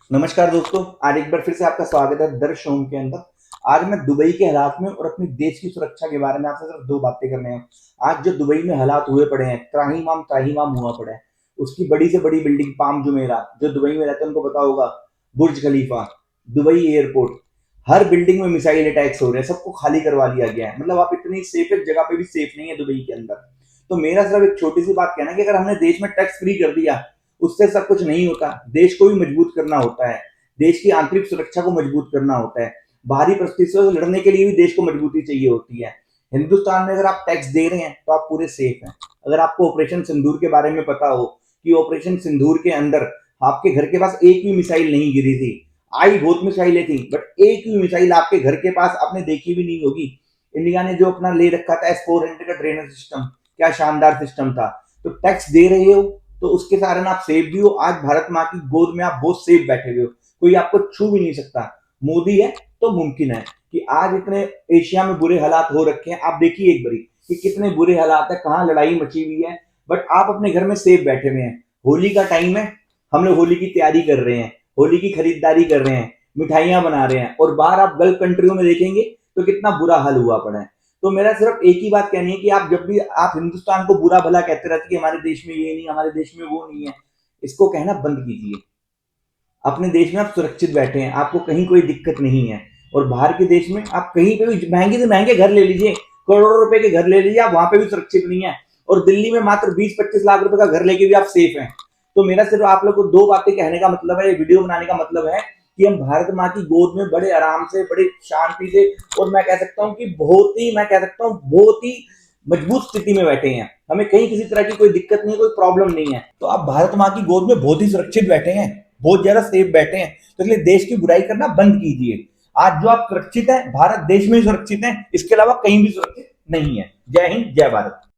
नमस्कार दोस्तों, आज एक बार फिर से आपका स्वागत है दर्श होम के अंदर। आज मैं दुबई के हालात में और अपने देश की सुरक्षा के बारे में आपसे सिर्फ दो बातें करने हैं। आज जो दुबई में हालात हुए पड़े हैं, त्राहिमाम त्राहिमाम हुआ पड़ा है। उसकी बड़ी से बड़ी बिल्डिंग पाम जुमेरात, जो दुबई में रहते हैं उनको पता होगा, बुर्ज खलीफा, दुबई एयरपोर्ट, हर बिल्डिंग में मिसाइल अटैक्स हो रहे हैं, सबको खाली करवा लिया गया है। मतलब आप इतनी सेफ जगह पे भी सेफ नहीं है दुबई के अंदर। तो मेरा सिर्फ एक छोटी सी बात कहना है कि अगर हमने देश में टैक्स फ्री कर दिया, उससे सब कुछ नहीं होता। देश को भी मजबूत करना होता है, देश की आंतरिक सुरक्षा को मजबूत करना होता है, बाहरी परिस्थितियों से लड़ने के लिए भी देश को मजबूती चाहिए होती है। हिंदुस्तान में अगर आप टैक्स दे रहे हैं तो आप पूरे सेफ हैं। अगर आपको ऑपरेशन सिंदूर के बारे में पता हो कि ऑपरेशन सिंदूर के अंदर आपके घर के पास एक भी मिसाइल नहीं गिरी थी। आई बहुत मिसाइलें थी, बट एक भी मिसाइल आपके घर के पास आपने देखी भी नहीं होगी। इंडिया ने जो अपना ले रखा था S-400 का ड्रेनेज सिस्टम, क्या शानदार सिस्टम था। तो टैक्स दे रहे हो तो उसके कारण आप सेफ भी हो। आज भारत माँ की गोद में आप बहुत सेफ बैठे हुए हो, कोई आपको छू भी नहीं सकता। मोदी है तो मुमकिन है कि आज इतने एशिया में बुरे हालात हो रखे हैं। आप देखिए एक बारी कि कितने बुरे हालात है, कहाँ लड़ाई मची हुई है, बट आप अपने घर में सेफ बैठे हुए हैं। होली का टाइम है, हम लोग होली की तैयारी कर रहे हैं, होली की खरीदारी कर रहे हैं, मिठाइयां बना रहे हैं, और बाहर आप गल्फ कंट्रियों में देखेंगे तो कितना बुरा हाल हुआ पड़ा है। तो मेरा सिर्फ एक ही बात कहनी है कि आप जब भी आप हिंदुस्तान को बुरा भला कहते रहते कि हमारे देश में ये नहीं, हमारे देश में वो नहीं है, इसको कहना बंद कीजिए। अपने देश में आप सुरक्षित बैठे हैं, आपको कहीं कोई दिक्कत नहीं है। और बाहर के देश में आप कहीं पे भी महंगे से महंगे घर ले लीजिए, करोड़ों रुपए के घर ले लीजिए, आप वहां पे भी सुरक्षित नहीं है। और दिल्ली में मात्र 20-25 लाख रुपए का घर लेके भी आप सेफ हैं। तो मेरा सिर्फ आप लोग को दो बातें कहने का मतलब है, ये वीडियो बनाने का मतलब है कि हम भारत माँ की गोद में बड़े आराम से, बड़े शांति से, और मैं कह सकता हूँ कि बहुत ही मजबूत स्थिति में बैठे हैं। हमें कहीं किसी तरह की कोई दिक्कत नहीं है, कोई प्रॉब्लम नहीं है। तो आप भारत माँ की गोद में बहुत ही सुरक्षित बैठे हैं, बहुत ज्यादा सेफ बैठे हैं। तो इसलिए देश की बुराई करना बंद कीजिए। आज जो आप सुरक्षित है, भारत देश में ही सुरक्षित है, इसके अलावा कहीं भी सुरक्षित नहीं है। जय हिंद, जय भारत।